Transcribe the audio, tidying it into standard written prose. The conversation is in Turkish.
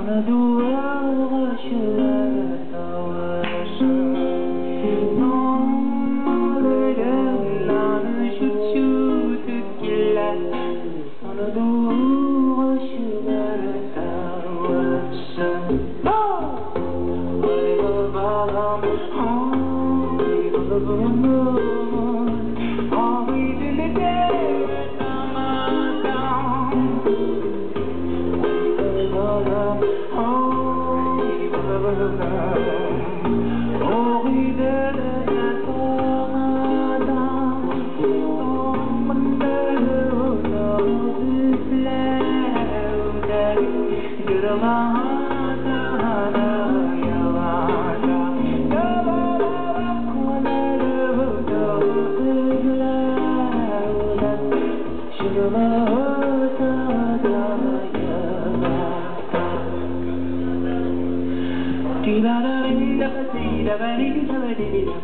Sana dua aşılar tavırsın. Ne olur Mevla'nı şu tekiler. Sana dua aşılar tavırsın. Ay babalam, ay babalam, ay dilide namadan. Ay babalam, ay babalam, ay dilide namadan. Aman üfler yırmada yavada yavada konerda üfler yırmada yavada. Dibada bida bida bida